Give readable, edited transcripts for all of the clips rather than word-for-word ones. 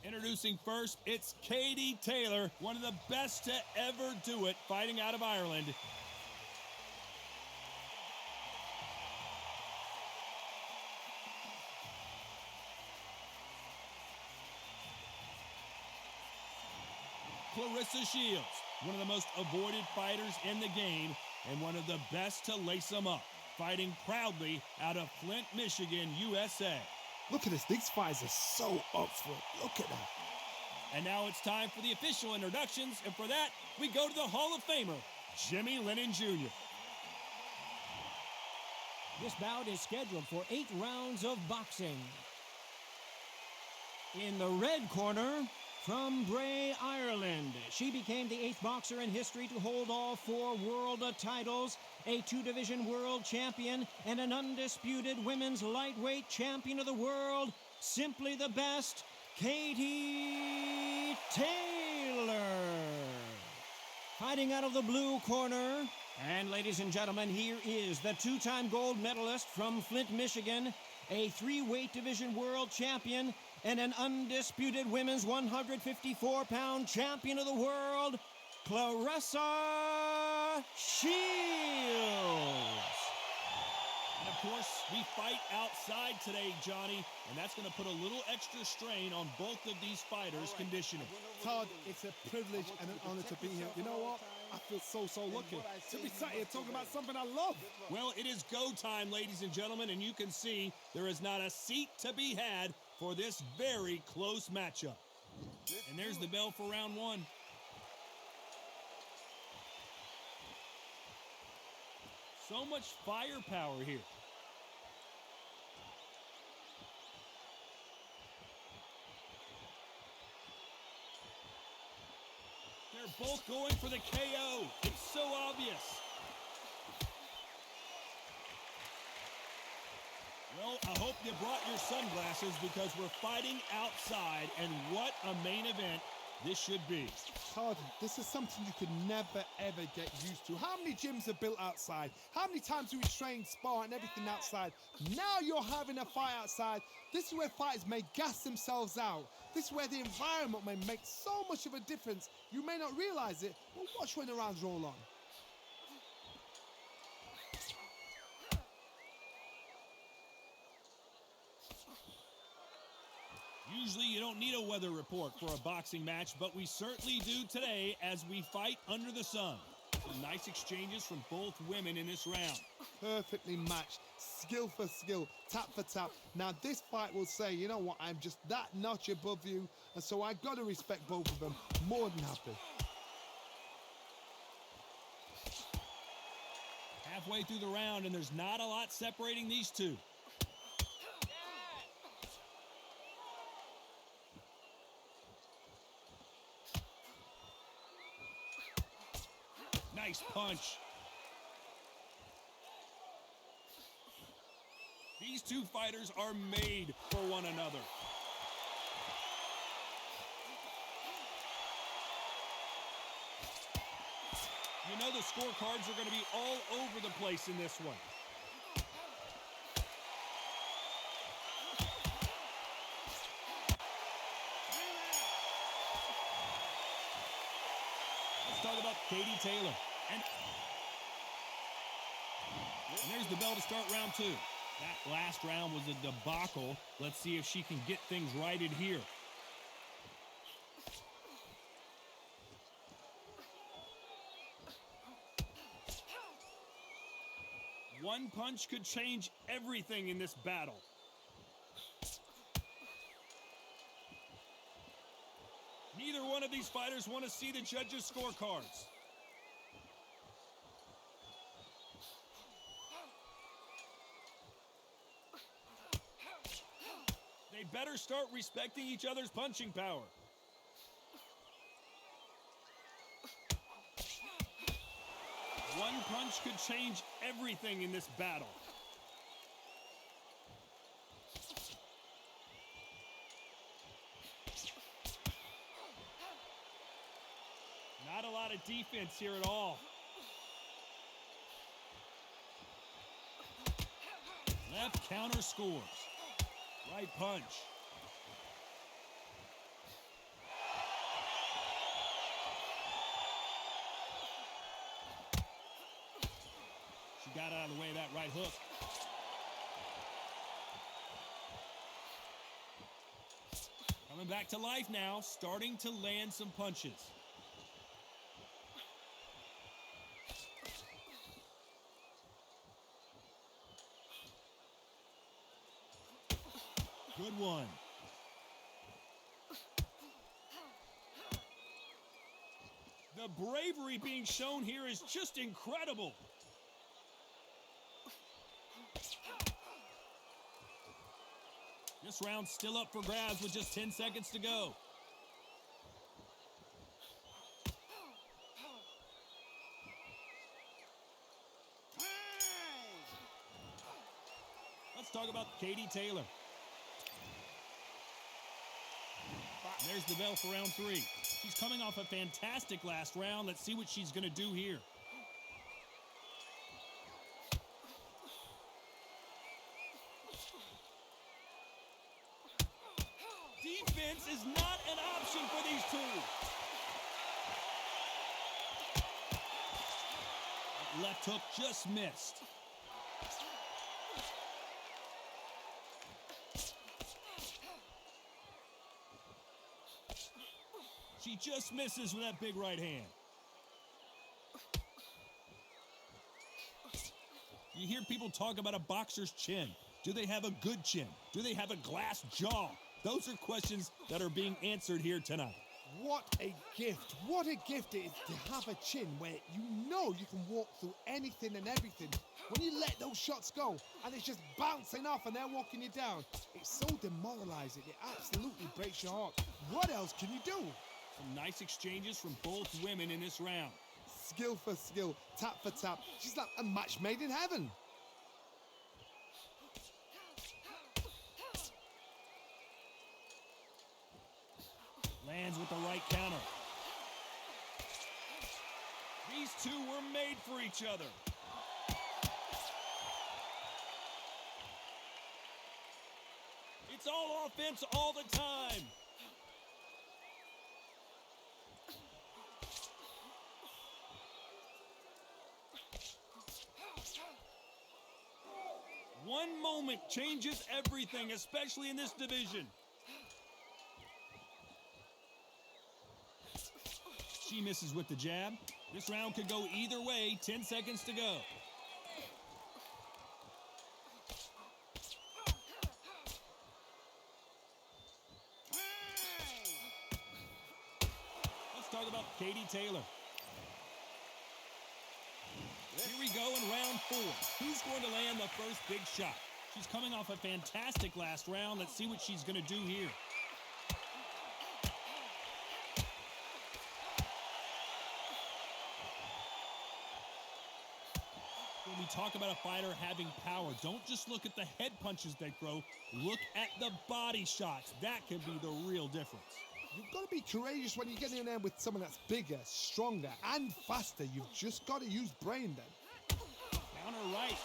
Introducing first, it's Katie Taylor, one of the best to ever do it, fighting out of Ireland. Claressa Shields, one of the most avoided fighters in the game and one of the best to lace them up, fighting proudly out of Flint, Michigan, USA. Look at this. These fighters are so up for it. Look at that. And now it's time for the official introductions, and for that, we go to the Hall of Famer, Jimmy Lennon Jr. This bout is scheduled for 8 rounds of boxing. In the red corner, from Bray, Ireland, she became the 8th boxer in history to hold all 4 world titles, a 2-division world champion, and an undisputed women's lightweight champion of the world, simply the best, Katie Taylor. Fighting out of the blue corner, and ladies and gentlemen, here is the 2-time gold medalist from Flint, Michigan, a 3-weight division world champion, and an undisputed women's 154-pound champion of the world, Claressa Shields. And of course, we fight outside today, Johnny, and that's going to put a little extra strain on both of these fighters' conditioning. Todd, it's a privilege and an honor to be here. You know what? I feel so lucky to be sat here talking about something I love. Well, it is go time, ladies and gentlemen, and you can see there is not a seat to be had for this very close matchup. And there's the bell for round 1. So much firepower here. They're both going for the KO. It's so obvious. Well, I hope you brought your sunglasses because we're fighting outside, and what a main event this should be. Todd, this is something you could never, ever get used to. How many gyms are built outside? How many times do we train, spar, and everything outside? Now you're having a fight outside. This is where fighters may gas themselves out. This is where the environment may make so much of a difference. You may not realize it, but watch when the rounds roll on. Usually you don't need a weather report for a boxing match, but we certainly do today as we fight under the sun. Some nice exchanges from both women in this round. Perfectly matched, skill for skill, tap for tap. Now this fight will say, you know what, I'm just that notch above you, and so I gotta respect both of them. More than happy. Halfway through the round, and there's not a lot separating these two. Nice punch. These two fighters are made for one another. You know the scorecards are going to be all over the place in this one. Let's talk about Katie Taylor. And there's the bell to start round 2. That last round was a debacle. Let's see if she can get things righted here. One punch could change everything in this battle. Neither one of these fighters want to see the judges' scorecards. They better start respecting each other's punching power. One punch could change everything in this battle. Not a lot of defense here at all. Left counter scores. Right punch. got out of the way of that right hook. Coming back to life now, starting to land some punches. Good one. The bravery being shown here is just incredible. This round's still up for grabs with just 10 seconds to go. Let's talk about Katie Taylor. There's the bell for round 3. She's coming off a fantastic last round. Let's see what she's going to do here. Defense is not an option for these two. That left hook just missed. She just misses with that big right hand. You hear people talk about a boxer's chin. Do they have a good chin? Do they have a glass jaw? Those are questions that are being answered here tonight. What a gift. What a gift it is to have a chin where you know you can walk through anything and everything. When you let those shots go and it's just bouncing off and they're walking you down, it's so demoralizing. It absolutely breaks your heart. What else can you do? Some nice exchanges from both women in this round. Skill for skill, tap for tap. She's like a match made in heaven. Lands with the right counter. These two were made for each other. It's all offense all the time. One moment changes everything, especially in this division. She misses with the jab. This round could go either way. 10 seconds to go. Let's talk about Katie Taylor. Here we go in round 4. Who's going to land the first big shot? She's coming off a fantastic last round. Let's see what she's going to do here. When we talk about a fighter having power, don't just look at the head punches they throw. Look at the body shots. That can be the real difference. You've got to be courageous when you get in there with someone that's bigger, stronger, and faster. You've just got to use brain then. Counter right.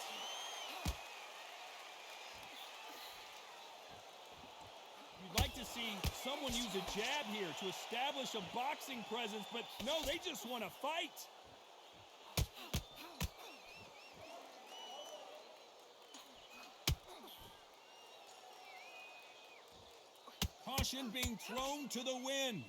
You'd like to see someone use a jab here to establish a boxing presence, but no, they just want to fight. Caution being thrown to the wind.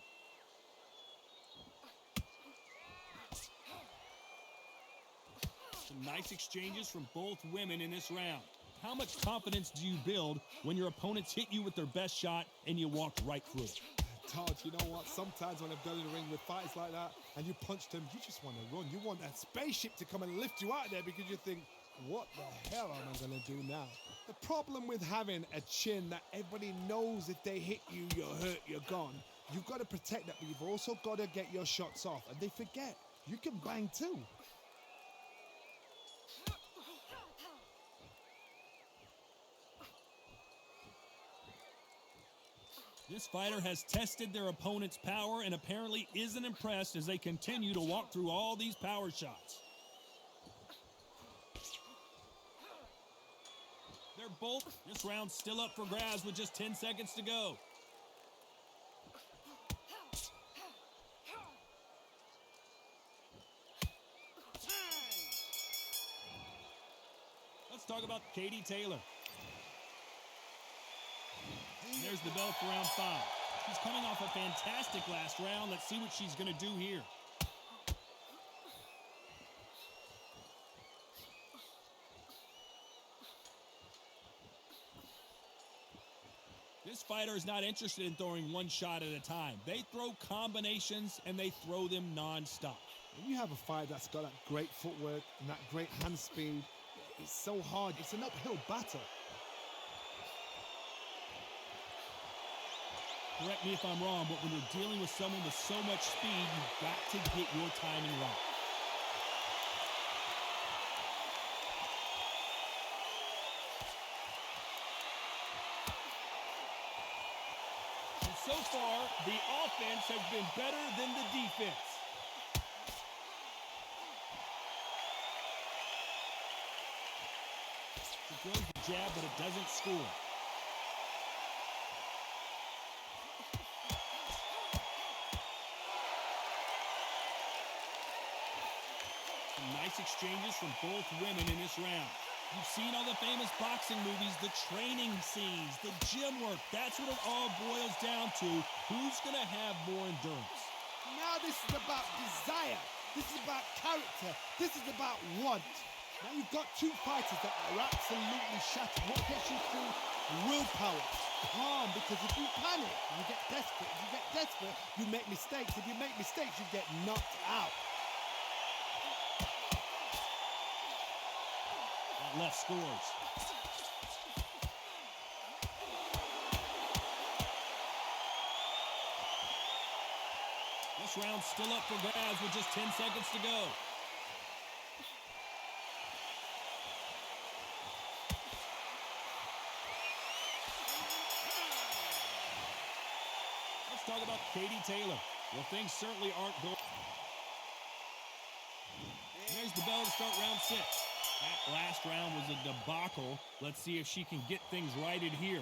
Some nice exchanges from both women in this round. How much confidence do you build when your opponents hit you with their best shot and you walk right through it? Todd, you know what? Sometimes when I've done in the ring with fights like that and you punch them, you just want to run. You want that spaceship to come and lift you out there because you think, what the hell am I going to do now? The problem with having a chin that everybody knows if they hit you, you're hurt, you're gone. You've got to protect that, but you've also got to get your shots off. And they forget, you can bang too. This fighter has tested their opponent's power and apparently isn't impressed as they continue to walk through all these power shots. They're both. This round's still up for grabs with just 10 seconds to go. talk about Katie Taylor. And there's the bell for round 5. She's coming off a fantastic last round. Let's see what she's going to do here. This fighter is not interested in throwing one shot at a time. They throw combinations, and they throw them non-stop. When you have a fighter that's got that great footwork and that great hand speed, it's so hard. It's an uphill battle. Correct me if I'm wrong, but when you're dealing with someone with so much speed, you've got to get your timing right. And so far, the offense has been better than the defense. She throws the jab, but it doesn't score. Nice exchanges from both women in this round. You've seen all the famous boxing movies, the training scenes, the gym work. That's what it all boils down to. Who's going to have more endurance? Now this is about desire. This is about character. This is about want. Now you've got two fighters that are absolutely shattered. What gets you through? Willpower. Calm, because if you panic, you get desperate. If you get desperate, you make mistakes. If you make mistakes, you get knocked out. Left scores. This round's still up for grabs with just 10 seconds to go. Let's talk about Katie Taylor. Well, things certainly aren't going. There's the bell to start round 6. That last round was a debacle. Let's see if she can get things righted here.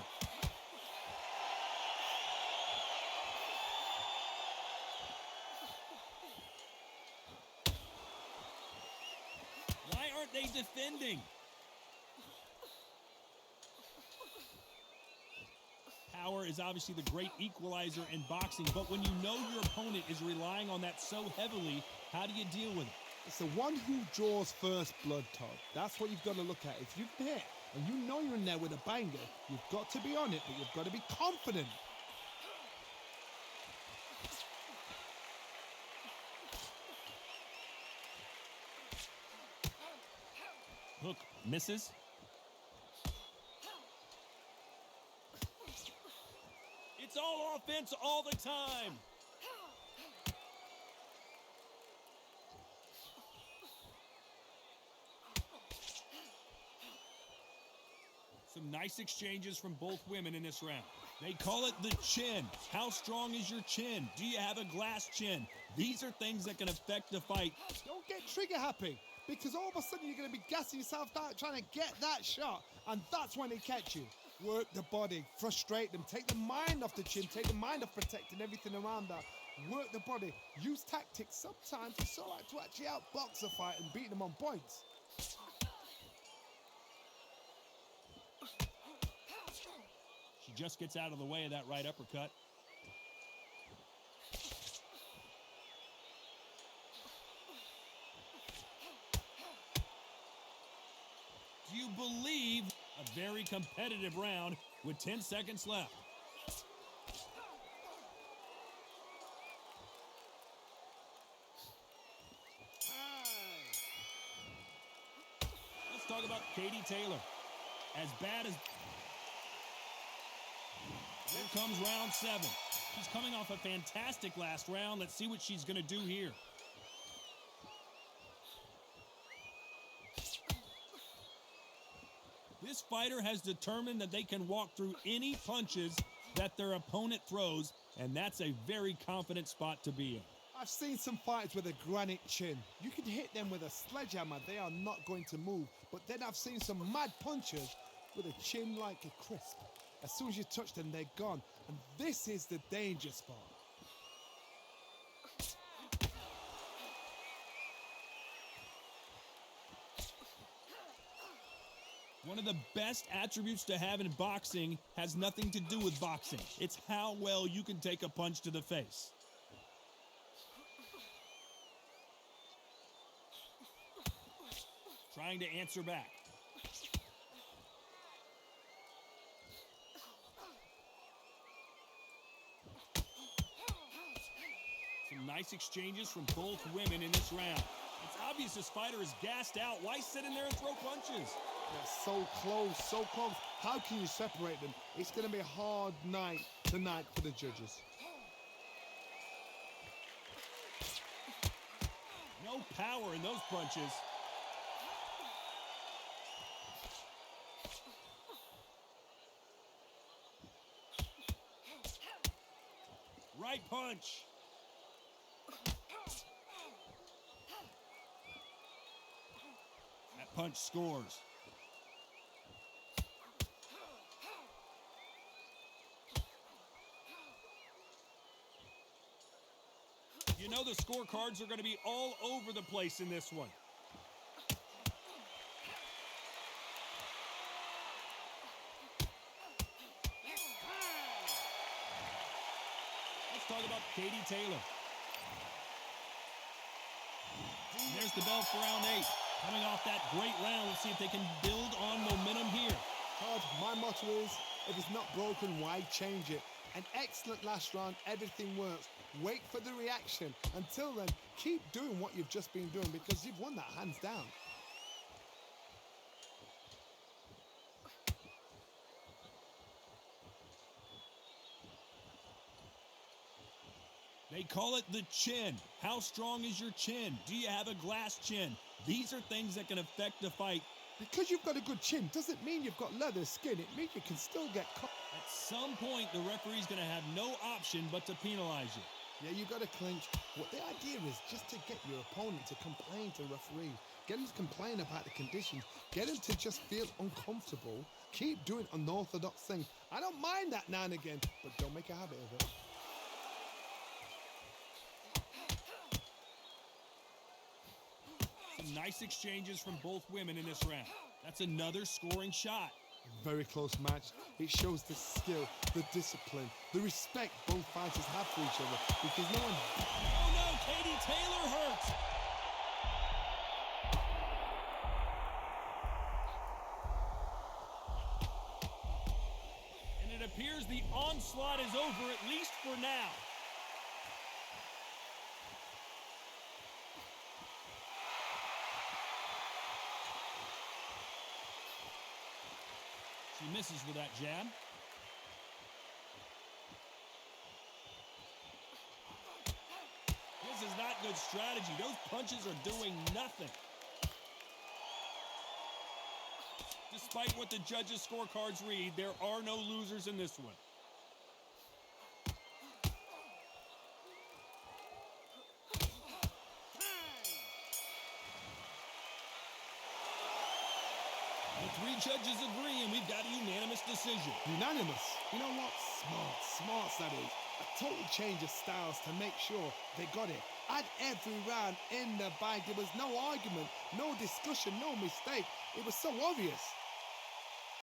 Why aren't they defending? Power is obviously the great equalizer in boxing, but when you know your opponent is relying on that so heavily, how do you deal with it? It's the one who draws first blood, Todd. That's what you've got to look at. If you can hit and you know you're in there with a banger, you've got to be on it, but you've got to be confident. Hook misses. It's all offense all the time. Some nice exchanges from both women in this round. They call it the chin. How strong is your chin? Do you have a glass chin? These are things that can affect the fight. Don't get trigger happy, because all of a sudden you're going to be gassing yourself out trying to get that shot, and that's when they catch you. Work the body, frustrate them, take the mind off the chin, take the mind off protecting everything around that. Work the body, use tactics. Sometimes it's all right to actually outbox a fight and beat them on points. She just gets out of the way of that right uppercut. Do you believe a very competitive round with 10 seconds left? Let's talk about Katie Taylor. As bad as... Here comes round 7. She's coming off a fantastic last round. Let's see what she's going to do here. This fighter has determined that they can walk through any punches that their opponent throws, and that's a very confident spot to be in. I've seen some fighters with a granite chin. You can hit them with a sledgehammer, they are not going to move. But then I've seen some mad punchers with a chin like a crisp. As soon as you touch them, they're gone. And this is the danger spot. One of the best attributes to have in boxing has nothing to do with boxing. It's how well you can take a punch to the face. Trying to answer back. Some nice exchanges from both women in this round. It's obvious this fighter is gassed out. Why sit in there and throw punches? They're so close, so close. How can you separate them? It's going to be a hard night tonight for the judges. No power in those punches. Right punch. That punch scores. You know the scorecards are going to be all over the place in this one. Let's talk about Katie Taylor. And there's the bell for round 8. Coming off that great round, let's see if they can build on momentum here. Todd, my motto is, if it's not broken, why change it? An excellent last round, everything works. Wait for the reaction. Until then, keep doing what you've just been doing because you've won that hands down. They call it the chin. How strong is your chin? Do you have a glass chin? These are things that can affect the fight. Because you've got a good chin doesn't mean you've got leather skin. It means you can still get caught. At some point, the referee's going to have no option but to penalize you. Yeah, you got to clinch. What the idea is just to get your opponent to complain to the referee. Get him to complain about the conditions. Get him to just feel uncomfortable. Keep doing unorthodox things. I don't mind that now and again, but don't make a habit of it. Some nice exchanges from both women in this round. That's another scoring shot. Very close match. It shows the skill, the discipline, the respect both fighters have for each other because no one... Oh no, Katie Taylor hurt. And it appears the onslaught is over, at least for now. She misses with that jab. This is not good strategy. Those punches are doing nothing. Despite what the judges' scorecards read, there are no losers in this one. The 3 judges agree, and we've got a unanimous decision. Unanimous. You know what? Smart that is. A total change of styles to make sure they got it. At every round in the bag, there was no argument, no discussion, no mistake. It was so obvious.